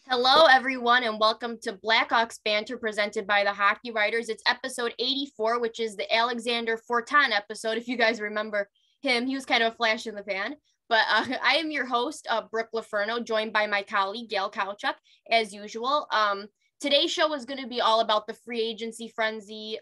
Hello, everyone, and welcome to Blackhawks Banter presented by the Hockey Writers. It's episode 84, which is the Alexander Fortin episode. If you guys remember him, he was kind of a flash in the pan. But I am your host, Brooke LoFurno, joined by my colleague, Gail Kauchak, as usual. Today's show is going to be all about the free agency frenzy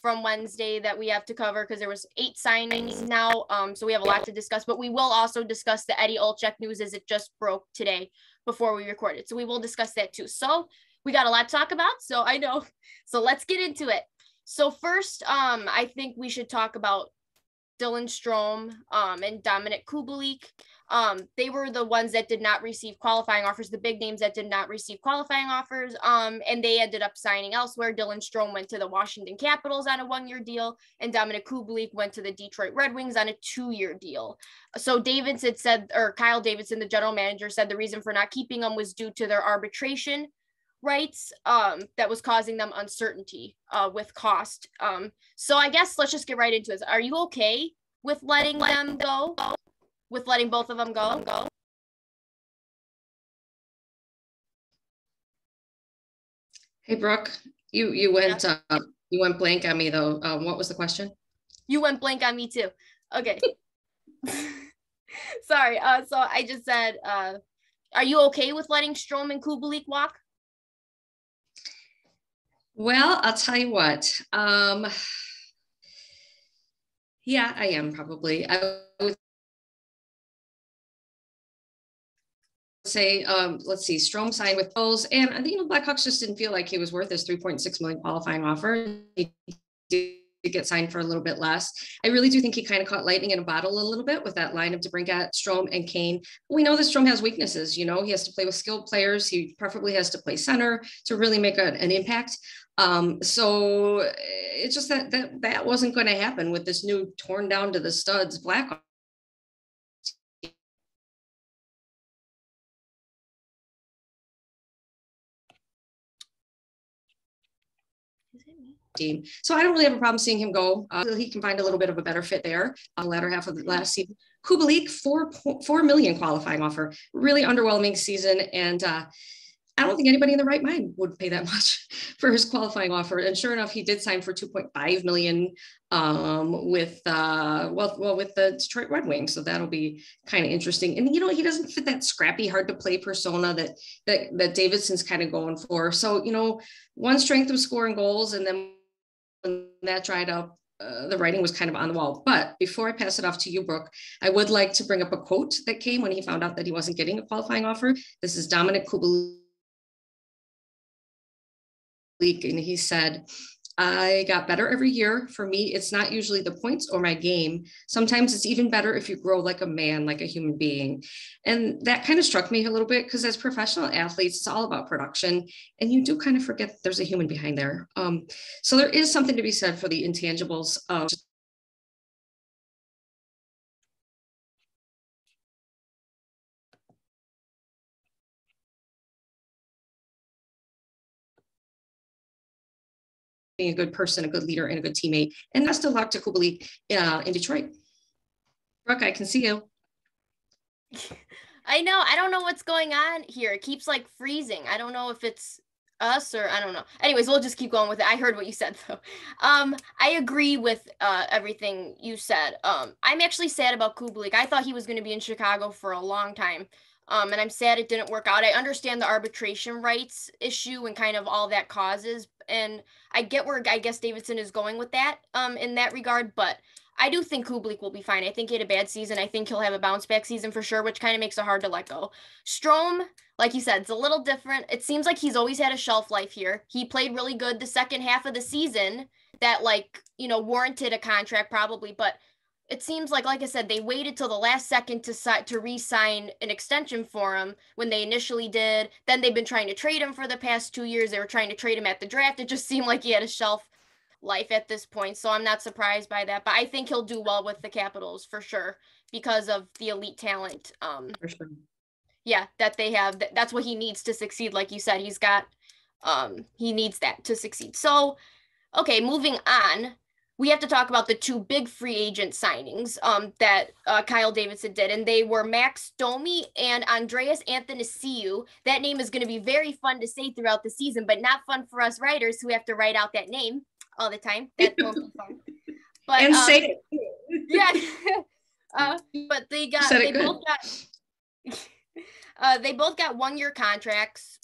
from Wednesday that we have to cover because there was 8 signings now, so we have a lot to discuss. But we will also discuss the Eddie Olczyk news as it just broke today before we recorded. So we will discuss that too. So we got a lot to talk about. So I know. So let's get into it. So first, I think we should talk about Dylan Strome and Dominik Kubalik. They were the ones that did not receive qualifying offers, the big names that did not receive qualifying offers, and they ended up signing elsewhere. Dylan Strome went to the Washington Capitals on a 1-year deal, and Dominik Kubalik went to the Detroit Red Wings on a 2-year deal. So Davidson said, or Kyle Davidson, the general manager, said the reason for not keeping them was due to their arbitration rights that was causing them uncertainty with cost. So I guess let's just get right into this. Are you okay with letting them go? With letting both of them go? Hey Brooke, you went blank on me though. What was the question? You went blank on me too. Okay. Sorry. So I just said, are you okay with letting Strome and Kubalik walk? Well, I'll tell you what. Yeah, I am probably. I would say, let's see, Strome signed with Bulls, and Blackhawks just didn't feel like he was worth his $3.6 million qualifying offer. He did get signed for a little bit less. I really do think he kind of caught lightning in a bottle a little bit with that line of DeBrincat, Strome, and Kane. We know that Strome has weaknesses. He has to play with skilled players. He preferably has to play center to really make an impact. So it's just that wasn't going to happen with this new torn down to the studs Blackhawks team. So I don't really have a problem seeing him go. He can find a little bit of a better fit there on the latter half of the last season. Kubalik, $4 million qualifying offer, really underwhelming season. And I don't think anybody in the right mind would pay that much for his qualifying offer. And sure enough, he did sign for $2.5 million with the Detroit Red Wings. So that'll be kind of interesting. And he doesn't fit that scrappy, hard to play persona that Davidson's kind of going for. So one strength was scoring goals, and then when that dried up, the writing was kind of on the wall. But before I pass it off to you, Brooke, I would like to bring up a quote that came when he found out that he wasn't getting a qualifying offer. This is Dominik Kubalik. And he said, I got better every year. For me, it's not usually the points or my game. Sometimes it's even better if you grow like a man, like a human being. And that kind of struck me a little bit because as professional athletes, it's all about production. And you do kind of forget there's a human behind there. So there is something to be said for the intangibles of being a good person, a good leader, and a good teammate. And best of luck to Kubalik in Detroit. Brooke, I can see you. I know. I don't know what's going on here. It keeps freezing. I don't know if it's us or I don't know. Anyways, we'll just keep going with it. I heard what you said though. I agree with everything you said. I'm actually sad about Kubalik. I thought he was going to be in Chicago for a long time. And I'm sad it didn't work out. I understand the arbitration rights issue and kind of all that causes. And I get where I guess Davidson is going with that in that regard. But I do think Kubalik will be fine. I think he had a bad season. I think he'll have a bounce back season for sure, which kind of makes it hard to let go. Strome, like you said, it's a little different. It seems like he's always had a shelf life here. He played really good the second half of the season that warranted a contract probably. But it seems like I said, they waited till the last second to re-sign an extension for him when they initially did. Then they've been trying to trade him for the past 2 years. They were trying to trade him at the draft. It just seemed like he had a shelf life at this point. So I'm not surprised by that. But I think he'll do well with the Capitals for sure because of the elite talent. For sure. Yeah, that they have. That's what he needs to succeed. Like you said, he needs that to succeed. So, okay, moving on. we have to talk about the two big free agent signings that Kyle Davidson did, and they were Max Domi and Andreas Athanasiou. That name is going to be very fun to say throughout the season, but not fun for us writers who have to write out that name all the time. That won't be fun. But, and say it. Yeah. But they both got 1-year contracts,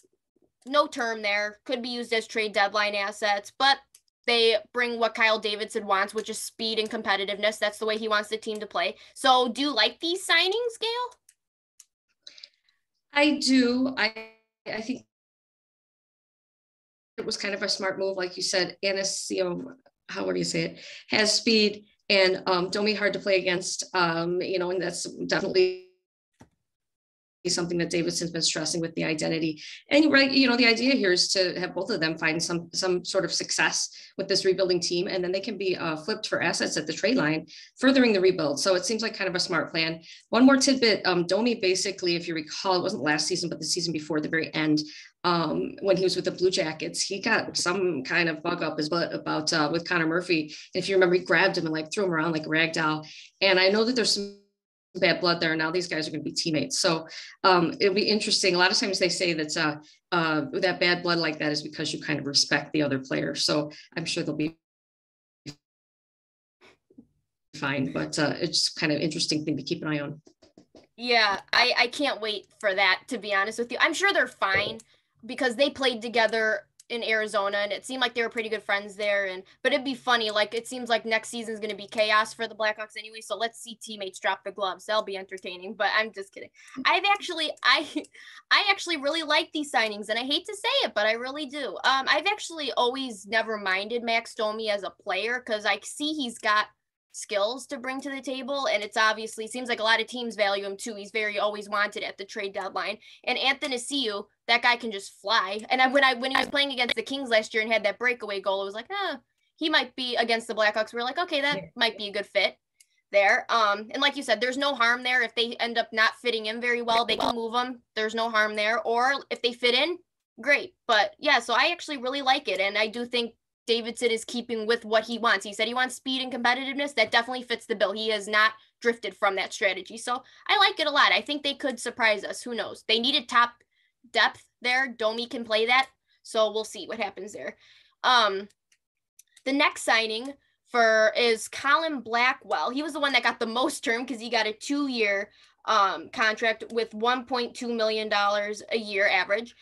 no term there, could be used as trade deadline assets, but they bring what Kyle Davidson wants, which is speed and competitiveness. That's the way he wants the team to play. So do you like these signings, Gail? I do. I think it was kind of a smart move. Like you said, Athanasiou, what do you say it, has speed, and Domi hard to play against, and that's definitely something that Davidson's been stressing with the identity. And right, the idea here is to have both of them find some sort of success with this rebuilding team, and then they can be flipped for assets at the trade line, furthering the rebuild. So it seems like kind of a smart plan. One more tidbit, Domi basically, if you recall, it wasn't last season, but the season before, the very end, when he was with the Blue Jackets, he got some kind of bug up his butt about with Connor Murphy. And if you remember, he grabbed him and like threw him around like a rag doll. And I know that there's some bad blood there. Now these guys are going to be teammates. So it'll be interesting. A lot of times they say that that bad blood like that is because you kind of respect the other player. So I'm sure they'll be fine, but it's kind of interesting thing to keep an eye on. Yeah, I can't wait for that, to be honest with you. I'm sure they're fine because they played together in Arizona, and it seemed like they were pretty good friends there. But it'd be funny, like it seems like next season is going to be chaos for the Blackhawks anyway. So let's see teammates drop the gloves. That'll be entertaining. But I'm just kidding. I actually really like these signings, and I hate to say it, but I really do. I've actually always never minded Max Domi as a player because I see he's got skills to bring to the table, and it's obviously seems like a lot of teams value him too. He's very always wanted at the trade deadline. And Athanasiou, that guy can just fly. And when he was playing against the Kings last year and had that breakaway goal, it was like, he might be against the Blackhawks. We're like, okay, that might be a good fit there. And like you said, there's no harm there. If they end up not fitting in very well, they can move them. There's no harm there. Or if they fit in, great. But yeah, so I actually really like it, and I do think Davidson is keeping with what he wants. He said he wants speed and competitiveness. That definitely fits the bill. He has not drifted from that strategy. So I like it a lot. I think they could surprise us. Who knows? They needed top depth there. Domi can play that. So we'll see what happens there. The next signing is Colin Blackwell. He was the one that got the most term because he got a 2-year contract with $1.2 million a year average.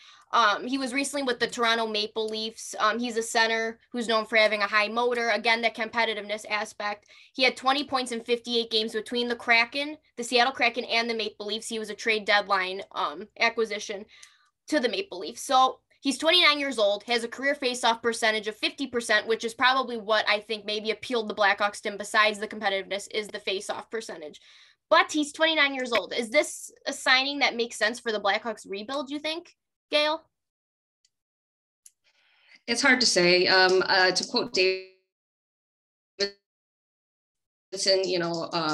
He was recently with the Toronto Maple Leafs. He's a center who's known for having a high motor. Again, that competitiveness aspect. He had 20 points in 58 games between the Seattle Kraken, and the Maple Leafs. He was a trade deadline acquisition to the Maple Leafs. So he's 29 years old, has a career faceoff percentage of 50%, which is probably what I think maybe appealed the Blackhawks to him besides the competitiveness is the faceoff percentage. But he's 29 years old. Is this a signing that makes sense for the Blackhawks rebuild, you think, Gail? It's hard to say. To quote Davidson,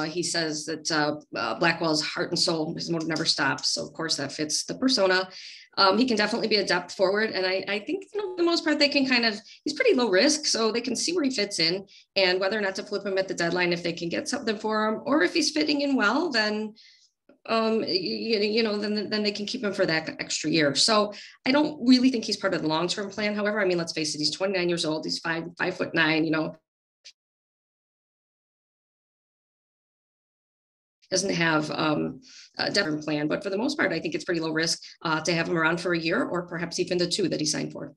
he says that Blackwell's heart and soul, his motive never stops. So of course that fits the persona. He can definitely be a depth forward. And I think, for the most part, they can he's pretty low risk. So they can see where he fits in and whether or not to flip him at the deadline if they can get something for him, or if he's fitting in well, then then they can keep him for that extra year. So I don't really think he's part of the long-term plan. However, I mean, let's face it, he's 29 years old. He's 5'9", doesn't have a different plan, but for the most part, I think it's pretty low risk to have him around for a year, or perhaps even the 2 that he signed for.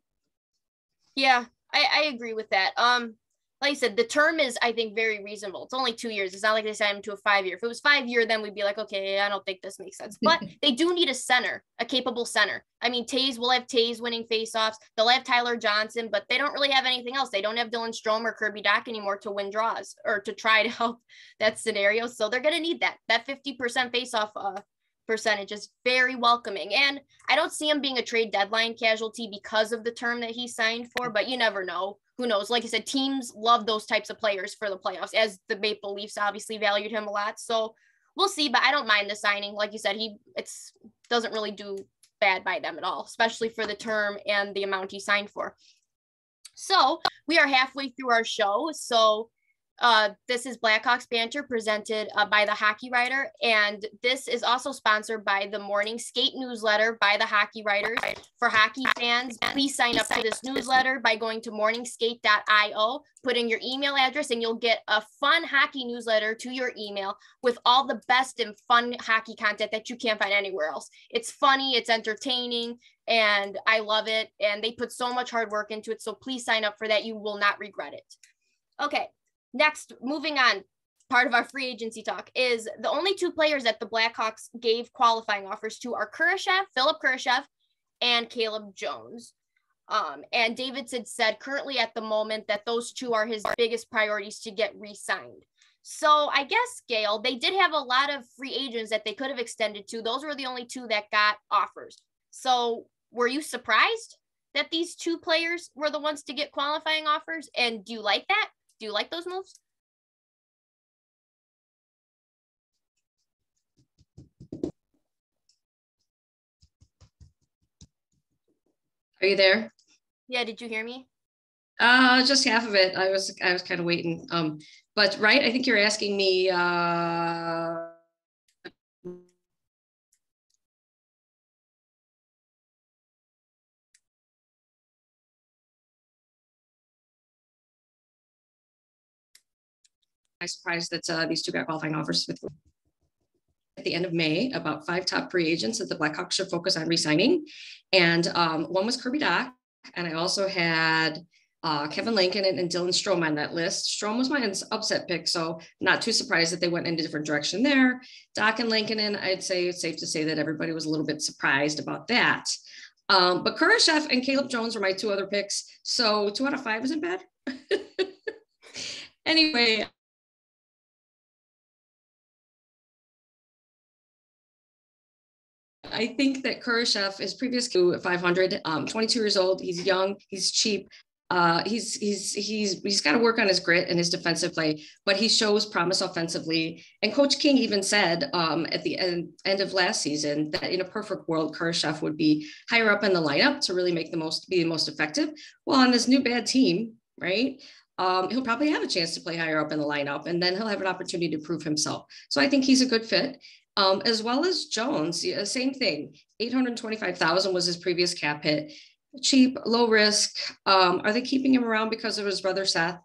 Yeah, I agree with that. Like I said, the term is, I think, very reasonable. It's only 2 years. It's not like they signed him to a 5-year. If it was 5-year, then we'd be like, okay, I don't think this makes sense. But they do need a center, a capable center. I mean, will have Taves winning faceoffs. They'll have Tyler Johnson, but they don't really have anything else. They don't have Dylan Strome or Kirby Dach anymore to win draws or to try to help that scenario. So they're going to need that. That 50% faceoff percentage is very welcoming. And I don't see him being a trade deadline casualty because of the term that he signed for, but you never know. Who knows? Like I said, teams love those types of players for the playoffs, as the Maple Leafs obviously valued him a lot. So we'll see, but I don't mind the signing. Like you said, it doesn't really do bad by them at all, especially for the term and the amount he signed for. So we are halfway through our show. So This is Blackhawks Banter presented by the Hockey Writer, and this is also sponsored by the Morning Skate newsletter by the Hockey Writers. For hockey fans, please sign up for this newsletter by going to morningskate.io, put in your email address, and you'll get a fun hockey newsletter to your email with all the best and fun hockey content that you can't find anywhere else. It's funny, it's entertaining, and I love it, and they put so much hard work into it, so please sign up for that. You will not regret it. Okay. Next, moving on, part of our free agency talk is the only two players that the Blackhawks gave qualifying offers to are Philip Kurashev, and Caleb Jones. And Davidson said currently at the moment that those two are his biggest priorities to get re-signed. So I guess, Gail, they did have a lot of free agents that they could have extended to. Those were the only two that got offers. So were you surprised that these two players were the ones to get qualifying offers? And do you like that? Do you like those moves? Are you there? Yeah, did you hear me? Just half of it. I was kind of waiting. But right, I think you're asking me I'm surprised that these two got qualifying offers with at the end of May about 5 top free agents that the Blackhawks should focus on re-signing. And one was Kirby Dach. And I also had Kevin Lankinen and Dylan Strome on that list. Strome was my upset pick, so not too surprised that they went in a different direction there. Dach and Lankinen, I'd say it's safe to say that everybody was a little bit surprised about that. But Kurashev and Caleb Jones were my 2 other picks. So 2 out of 5 isn't bad. Anyway, I think that Kurashev is previous to 500, 22 years old. He's young, he's cheap. He's got to work on his grit and his defensive play, but he shows promise offensively. And Coach King even said at the end of last season that in a perfect world, Kurashev would be higher up in the lineup to really be the most effective. Well, on this new bad team, right? He'll probably have a chance to play higher up in the lineup, and then he'll have an opportunity to prove himself. So I think he's a good fit. As well as Jones, same thing. 825,000 was his previous cap hit. Cheap, low risk. Are they keeping him around because of his brother Seth?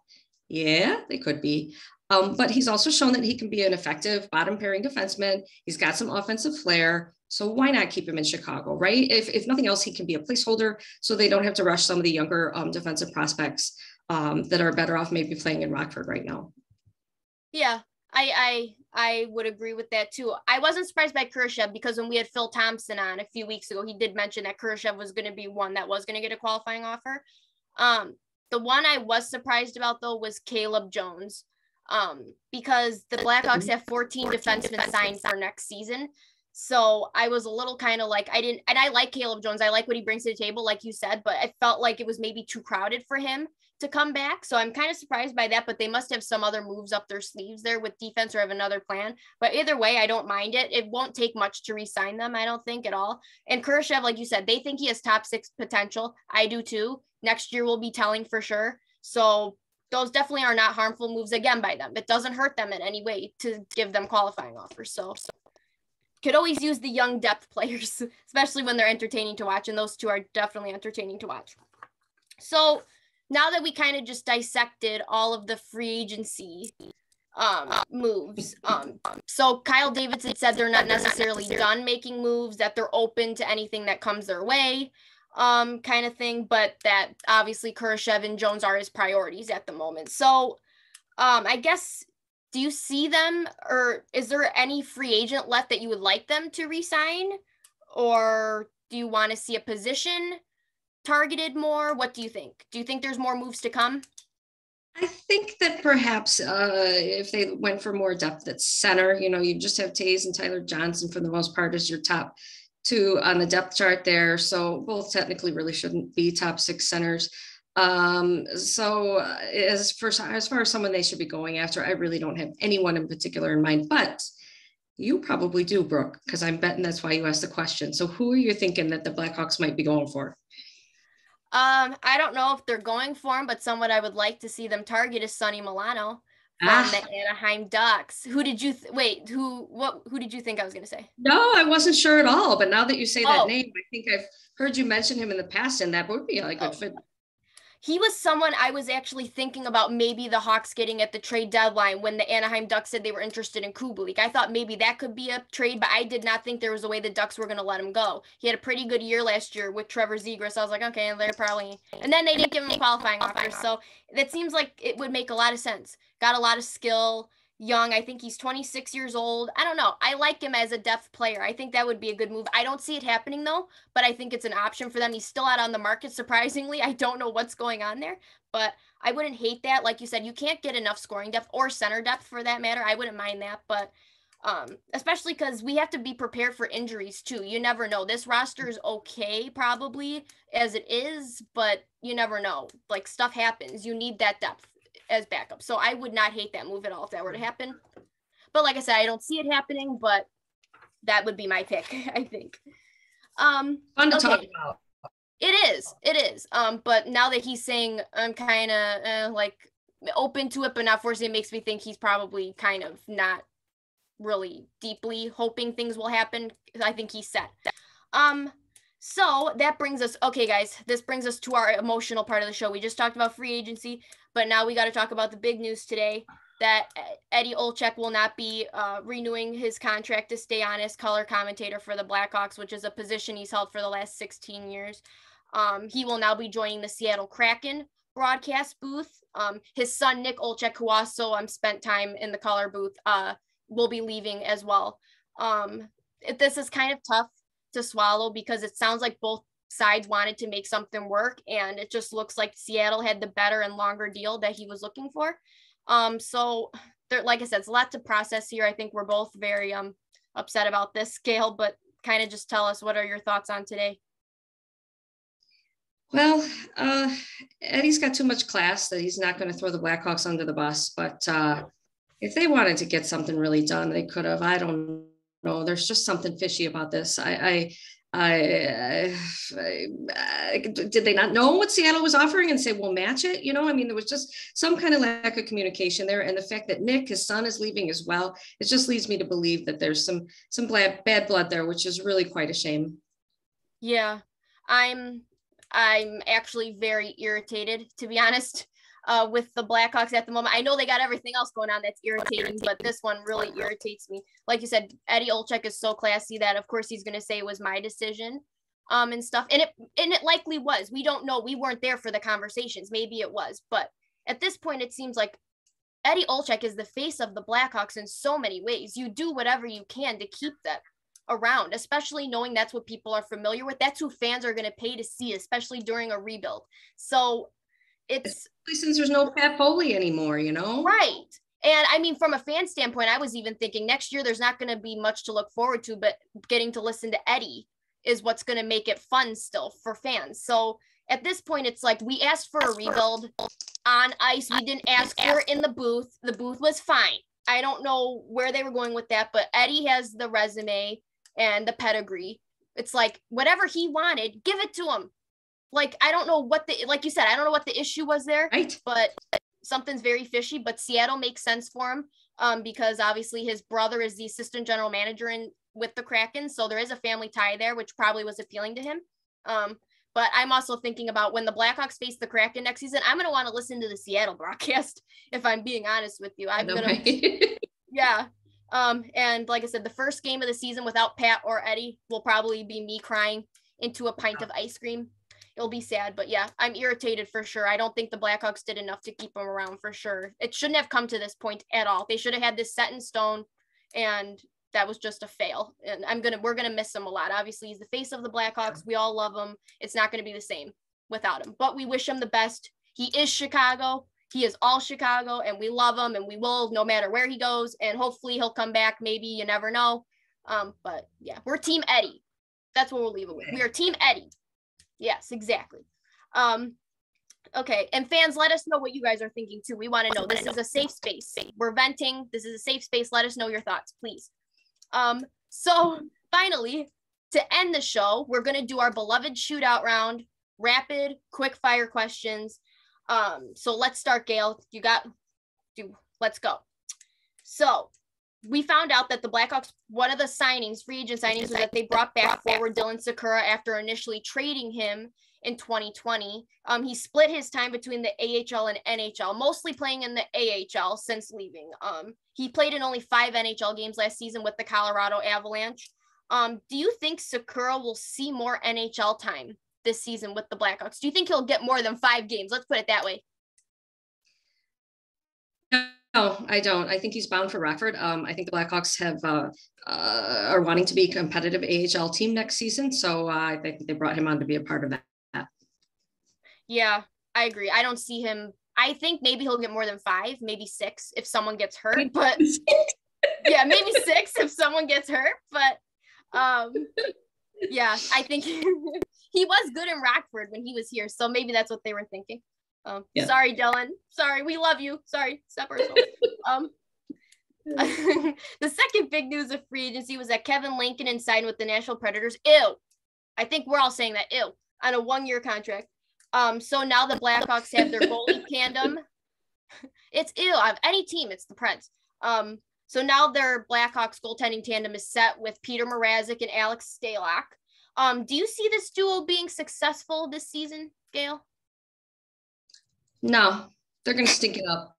Yeah, they could be. But he's also shown that he can be an effective bottom pairing defenseman. He's got some offensive flair. So why not keep him in Chicago, right? If nothing else, he can be a placeholder so they don't have to rush some of the younger defensive prospects that are better off maybe playing in Rockford right now. Yeah, I would agree with that too. I wasn't surprised by Kurashev because when we had Phil Thompson on a few weeks ago, he did mention that Kurashev was going to be one that was going to get a qualifying offer. The one I was surprised about though was Caleb Jones, because the Blackhawks have 14 defensemen signed for next season. So I was a little kind of like, I like Caleb Jones. I like what he brings to the table, like you said, but I felt like it was maybe too crowded for him to come back. So I'm kind of surprised by that, but they must have some other moves up their sleeves there with defense or have another plan. But either way, I don't mind it. It won't take much to re-sign them, I don't think at all. And Kurashev, like you said, they think he has top 6 potential. I do too. Next year will be telling for sure. So those definitely are not harmful moves again by them. It doesn't hurt them in any way to give them qualifying offers. So could always use the young depth players, especially when they're entertaining to watch. And those two are definitely entertaining to watch. So now that we kind of just dissected all of the free agency moves, so Kyle Davidson said they're not necessarily done making moves, that they're open to anything that comes their way, kind of thing, but that obviously Kurashev and Jones are his priorities at the moment. So I guess, do you see them, or is there any free agent left that you would like them to re-sign, or do you want to see a position targeted more? What do you think? Do you think there's more moves to come? I think that perhaps if they went for more depth at center, you just have Taze and Tyler Johnson for the most part as your top 2 on the depth chart there. So both technically really shouldn't be top 6 centers. So as far as someone they should be going after, I really don't have anyone in particular in mind, but you probably do, Brooke, because I'm betting that's why you asked the question. So who are you thinking that the Blackhawks might be going for? I don't know if they're going for him, but someone I would like to see them target is Sonny Milano from the Anaheim Ducks. Who did you who did you think I was going to say? No, I wasn't sure at all. But now that you say that name, I think I've heard you mention him in the past, and that would be a good fit. He was someone I was actually thinking about maybe the Hawks getting at the trade deadline when the Anaheim Ducks said they were interested in Kubalik. I thought maybe that could be a trade, but I did not think there was a way the Ducks were going to let him go. He had a pretty good year last year with Trevor Zegras. I was like, okay, they're probably... And then they didn't give him a qualifying offer, so that seems like it would make a lot of sense. Got a lot of skill. Young. I think he's 26 years old. I don't know. I like him as a depth player. I think that would be a good move. I don't see it happening though, but I think it's an option for them. He's still out on the market, surprisingly. I don't know what's going on there, but I wouldn't hate that. Like you said, you can't get enough scoring depth or center depth for that matter. I wouldn't mind that, but especially because we have to be prepared for injuries too. You never know. This roster is okay probably as it is, but you never know. Like stuff happens. You need that depth as backup. So I would not hate that move at all if that were to happen. But like I said, I don't see it happening, but that would be my pick, I think. Fun to talk about. It is. But now that he's saying I'm kind of like open to it, but not forcing, it makes me think he's probably kind of not really deeply hoping things will happen. I think he's set. So that brings us, okay, guys, this brings us to our emotional part of the show. We just talked about free agency, but now we got to talk about the big news today that Eddie Olczyk will not be renewing his contract to stay on as color commentator for the Blackhawks, which is a position he's held for the last 16 years. He will now be joining the Seattle Kraken broadcast booth. His son, Nick Olczyk, who also spent time in the color booth, will be leaving as well. This is kind of tough to swallow because it sounds like both sides wanted to make something work, and it just looks like Seattle had the better and longer deal that he was looking for. So there, like I said, it's a lot to process here. I think we're both very upset about this, Gail, but kind of just tell us, what are your thoughts on today? Well, Eddie's got too much class that he's not going to throw the Blackhawks under the bus, but if they wanted to get something really done, they could have. I don't know. There's just something fishy about this. Did they not know what Seattle was offering and say, we'll match it? You know, I mean, there was just some kind of lack of communication there. And the fact that Nick, his son, is leaving as well, it just leads me to believe that there's some bad blood there, which is really quite a shame. Yeah, I'm actually very irritated, to be honest, with the Blackhawks at the moment. I know they got everything else going on that's irritating, but this one really irritates me. Like you said, Eddie Olczyk is so classy that of course he's going to say it was my decision and stuff. And it likely was. We don't know. We weren't there for the conversations. Maybe it was. But at this point, it seems like Eddie Olczyk is the face of the Blackhawks in so many ways. You do whatever you can to keep that around, especially knowing that's what people are familiar with. That's who fans are going to pay to see, especially during a rebuild. So it's since there's no Pat Foley anymore, you know? Right. And I mean, from a fan standpoint, I was even thinking next year, there's not going to be much to look forward to, but getting to listen to Eddie is what's going to make it fun still for fans. So at this point, it's like we asked for a rebuild on ice. We didn't ask for it in the booth. The booth was fine. I don't know where they were going with that, but Eddie has the resume and the pedigree. It's like whatever he wanted, give it to him. Like, I don't know what like you said, I don't know what the issue was there, right? But something's very fishy, but Seattle makes sense for him because obviously his brother is the assistant general manager with the Kraken. So there is a family tie there, which probably was appealing to him. But I'm also thinking about when the Blackhawks face the Kraken next season, I'm going to want to listen to the Seattle broadcast, if I'm being honest with you. I'm going to, yeah. And like I said, the first game of the season without Pat or Eddie will probably be me crying into a pint of ice cream. It'll be sad, but yeah, I'm irritated for sure. I don't think the Blackhawks did enough to keep him around for sure. It shouldn't have come to this point at all. They should have had this set in stone, and that was just a fail. And we're gonna miss him a lot. Obviously, he's the face of the Blackhawks. We all love him. It's not gonna be the same without him, but we wish him the best. He is Chicago. He is all Chicago, and we love him, and we will no matter where he goes. And hopefully he'll come back. Maybe, you never know. But yeah, we're Team Eddie. That's what we'll leave it with. We are Team Eddie. Yes, exactly. Okay, and fans, let us know what you guys are thinking too. We want to know. This is a safe space. We're venting. This is a safe space. Let us know your thoughts, please. So finally, to end the show, we're going to do our beloved shootout round, rapid, quick fire questions. So let's start, Gail. let's go. So we found out that the Blackhawks, one of the signings, free agent signings, was that they brought back forward Dylan Sakura after initially trading him in 2020. He split his time between the AHL and NHL, mostly playing in the AHL since leaving. He played in only 5 NHL games last season with the Colorado Avalanche. Do you think Sakura will see more NHL time this season with the Blackhawks? Do you think he'll get more than 5 games? Let's put it that way. No, I don't. I think he's bound for Rockford. I think the Blackhawks are wanting to be a competitive AHL team next season. So I think they brought him on to be a part of that. Yeah, I agree. I don't see him. I think maybe he'll get more than 5, maybe 6 if someone gets hurt. But yeah, maybe 6 if someone gets hurt. But yeah, I think he was good in Rockford when he was here. So maybe that's what they were thinking. Yeah. Sorry, Dylan. Sorry, we love you. Sorry, step ourselves. The second big news of free agency was that Kevin Lankinen signed with the Nashville Predators. Ew. I think we're all saying that. Ew. On a 1-year contract. So now the Blackhawks have their goalie tandem. It's ew. Of any team, it's the Preds. So now their Blackhawks goaltending tandem is set with Peter Mrazek and Alex Stalock. Do you see this duo being successful this season, Gail? No, they're going to stink it up.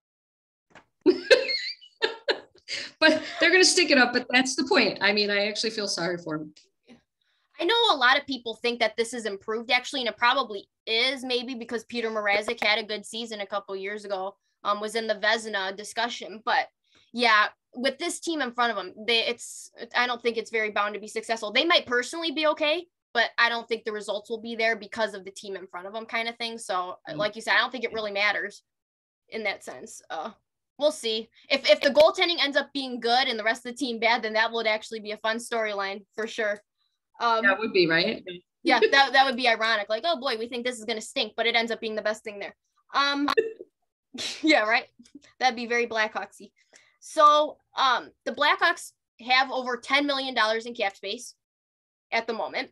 But they're going to stick it up, but that's the point. I mean, I actually feel sorry for them. I know a lot of people think that this is improved, actually, and it probably is, maybe because Peter Mrazek had a good season a couple years ago, was in the Vezina discussion. But yeah, with this team in front of them, I don't think it's very bound to be successful. They might personally be okay, but I don't think the results will be there because of the team in front of them kind of thing. So like you said, I don't think it really matters in that sense. We'll see. If the goaltending ends up being good and the rest of the team bad, then that would actually be a fun storyline for sure. That would be, right? Yeah, that would be ironic. Like, oh boy, we think this is going to stink, but it ends up being the best thing there. Yeah, right? That'd be very Blackhawksy. So the Blackhawks have over $10 million in cap space at the moment,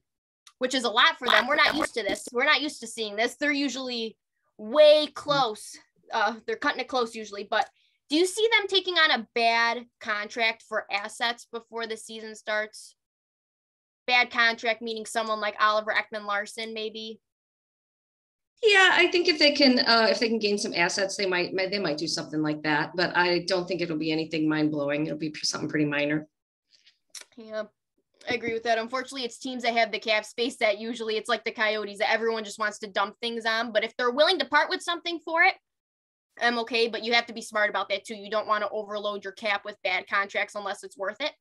which is a lot for them. We're not used to this. We're not used to seeing this. They're usually way close. They're cutting it close usually. But do you see them taking on a bad contract for assets before the season starts? Bad contract meaning someone like Oliver Ekman-Larsson, maybe? Yeah, I think if they can gain some assets, they might do something like that. But I don't think it'll be anything mind-blowing. It'll be something pretty minor. Yeah. I agree with that. Unfortunately, it's teams that have the cap space that usually it's like the Coyotes that everyone just wants to dump things on. But if they're willing to part with something for it, I'm okay. But you have to be smart about that too. You don't want to overload your cap with bad contracts unless it's worth it.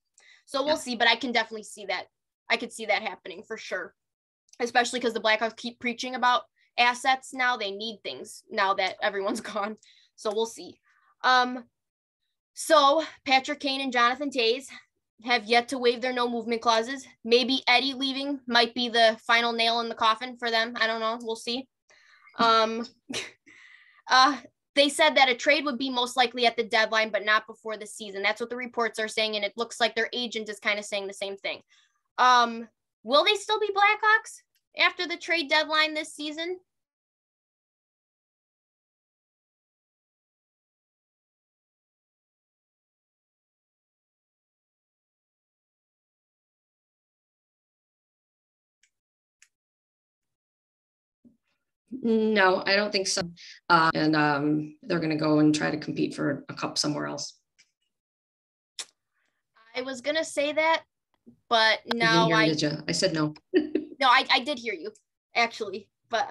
So we'll see. But I can definitely see that. I could see that happening for sure, especially because the Blackhawks keep preaching about assets now. They need things now that everyone's gone. So we'll see. So Patrick Kane and Jonathan Toews have yet to waive their no movement clauses. Maybe Eddie leaving might be the final nail in the coffin for them. I don't know. We'll see. They said that a trade would be most likely at the deadline, but not before the season. That's what the reports are saying. And it looks like their agent is kind of saying the same thing. Will they still be Blackhawks after the trade deadline this season? No, I don't think so. And they're going to go and try to compete for a cup somewhere else. I was going to say that, but now did you? I said no. No, I did hear you, actually. But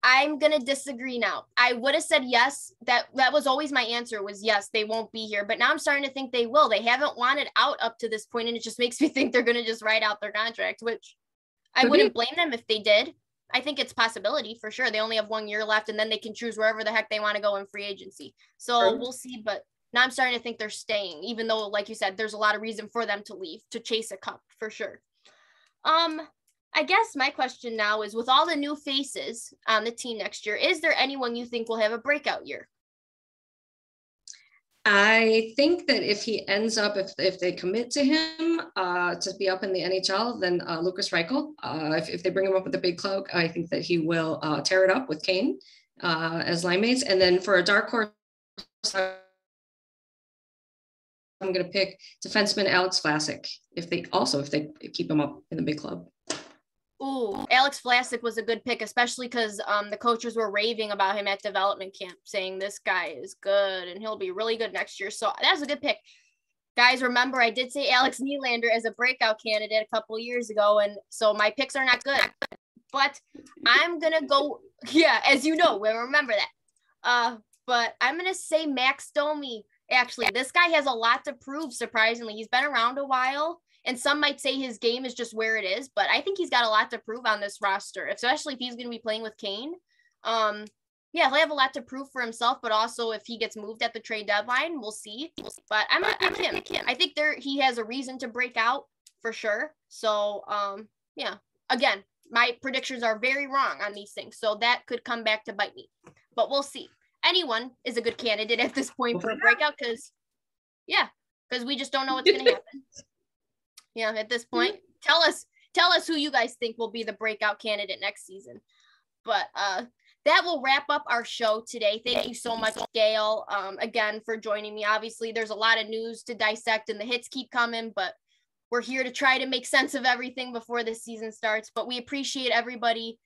I'm going to disagree now. I would have said yes. That was always my answer was yes, they won't be here. But now I'm starting to think they will. They haven't wanted out up to this point, and it just makes me think they're going to just write out their contract, which I wouldn't blame them if they did. I think it's possibility for sure. They only have 1 year left, and then they can choose wherever the heck they want to go in free agency. So we'll see. But now I'm starting to think they're staying, even though, like you said, there's a lot of reason for them to leave, to chase a cup for sure. I guess my question now is, with all the new faces on the team next year, is there anyone you think will have a breakout year? I think that if he ends up, if they commit to him to be up in the NHL, then Lukas Reichel, if they bring him up with a big cloak, I think that he will tear it up with Kane as line mates. And then for a dark horse, I I'm going to pick defenseman Alex Vlasic if they keep him up in the big club. Ooh, Alex Vlasic was a good pick, especially because the coaches were raving about him at development camp, saying this guy is good and he'll be really good next year. So that's a good pick. Guys, remember, I did say Alex Nylander as a breakout candidate a couple years ago, and so my picks are not good. But I'm going to go, as you know, we'll remember that. But I'm going to say Max Domi. Actually, this guy has a lot to prove, surprisingly. He's been around a while, and some might say his game is just where it is, but I think he's got a lot to prove on this roster, especially if he's going to be playing with Kane. He'll have a lot to prove for himself, but also if he gets moved at the trade deadline, we'll see. But I'm going to pick him. I think he has a reason to break out for sure. So, again, my predictions are very wrong on these things, so that could come back to bite me, but we'll see. Anyone is a good candidate at this point for a breakout because we just don't know what's going to happen. At this point, tell us who you guys think will be the breakout candidate next season. But that will wrap up our show today. Thank you so much, Gail, again, for joining me. Obviously, there's a lot of news to dissect and the hits keep coming, but we're here to try to make sense of everything before the season starts. But we appreciate everybody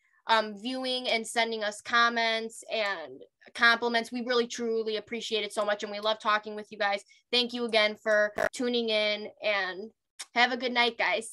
viewing and sending us comments and compliments. We really, truly appreciate it so much, and we love talking with you guys. Thank you again for tuning in, and have a good night, guys.